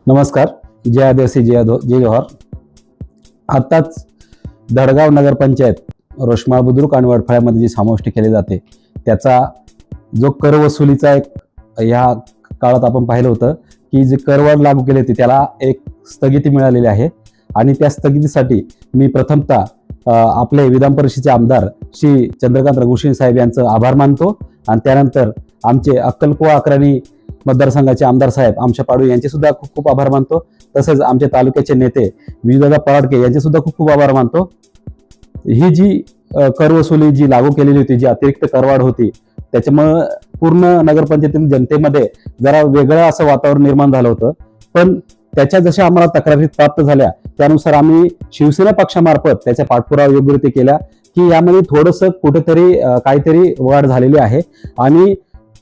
नमस्कार. जय आदिवासी जय जय जोहार. आत्ताच धडगाव नगरपंचायत रोशमाळ बुद्रुक आणि वडफळ्यामध्ये जी समाविष्ट केली जाते त्याचा जो कर वसुलीचा एक ह्या काळात आपण पाहिलं होतं की जे करवाढ लागू केले होते त्याला एक स्थगिती मिळालेली आहे आणि त्या स्थगितीसाठी मी प्रथमतः आपले विधान परिषदेचे आमदार श्री चंद्रकांत रघुशील साहेब यांचं आभार मानतो आणि त्यानंतर आमचे अक्कलकुवा अक्राणी मतदारसंघाचे आमदार साहेब आमच्या पाडू यांचे सुद्धा खूप खूप आभार मानतो. तसेच आमचे तालुक्याचे नेते विजयदादा पराडके यांचे सुद्धा खूप खूप आभार मानतो. ही जी कर वसुली जी लागू केलेली होती, जी अतिरिक्त करवाढ होती, त्याच्यामुळे पूर्ण नगरपंचायतीतील जनतेमध्ये जरा वेगळं असं वातावरण निर्माण झालं होतं. पण त्याच्या जशा आम्हाला तक्रारी प्राप्त झाल्या त्यानुसार आम्ही शिवसेना पक्षामार्फत त्याच्या पाठपुरावा योग्यरीत्या केला की यामध्ये थोडंसं कुठेतरी काहीतरी वाढ झालेली आहे आणि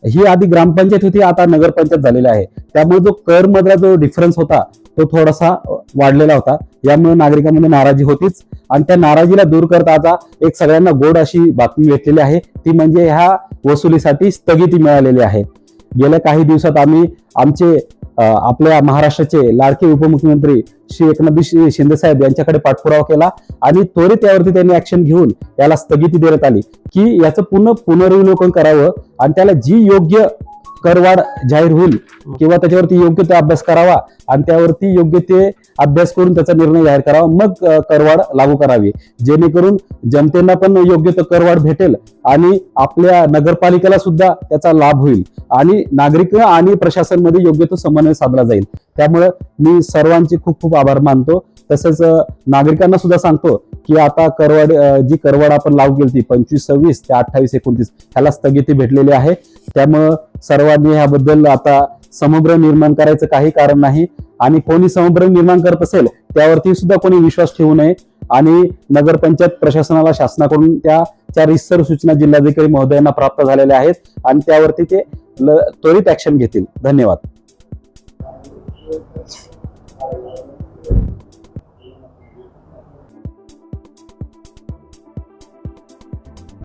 ही आधी ग्रामपंचायत होती, आता नगरपंचायत झालेली आहे. त्यामुळे जो कर मधला जो डिफरन्स होता तो थोडासा वाढलेला होता. यामुळे नागरिकांमध्ये नाराजी होतीच आणि त्या नाराजीला दूर करता आता एक सगळ्यांना गोड अशी बातमी भेटलेली आहे, ती म्हणजे ह्या वसुलीसाठी स्थगिती मिळालेली आहे. गेल्या काही दिवसात आम्ही आमचे आपल्या महाराष्ट्राचे लाडके उपमुख्यमंत्री श्री एकनाथ शिंदे साहेब यांच्याकडे पाठपुरावा केला आणि त्वरित यावरती त्यांनी ऍक्शन घेऊन याला स्थगिती देण्यात आली की याचं पुनर्विलोकन करावं आणि त्याला जी योग्य करवाढ जाहीर होईल किंवा त्याच्यावरती योग्य ते अभ्यास करावा आणि त्यावरती योग्य ते अभ्यास करून त्याचा निर्णय जाहीर करावा, मग करवाढ लागू करावी, जेणेकरून जनतेला पण योग्य तो करवाढ भेटेल आणि आपल्या नगरपालिकेला सुद्धा त्याचा लाभ होईल आणि नागरिक आणि प्रशासन मध्ये योग्य तो समन्वय साधला जाईल. त्यामुळे मी सर्वांचे खूप खूप आभार मानतो. तसंच नागरिकांना सुद्धा सांगतो की आता जी करवाढ आपण लागू केली 25-26 ते 28-29 ह्याला स्थगिती भेटलेली आहे. त्यामुळं सर्वांनी ह्याबद्दल आता समभ्रम निर्माण करायचं काही कारण नाही आणि कोणी समभ्रम निर्माण करत असेल त्यावरती सुद्धा कोणी विश्वास ठेवू नये आणि नगरपंचायत प्रशासनाला शासनाकडून त्या रितसर सूचना जिल्हाधिकारी महोदयांना प्राप्त झालेल्या आहेत आणि त्यावरती ते त्वरित ऍक्शन घेतील. धन्यवाद.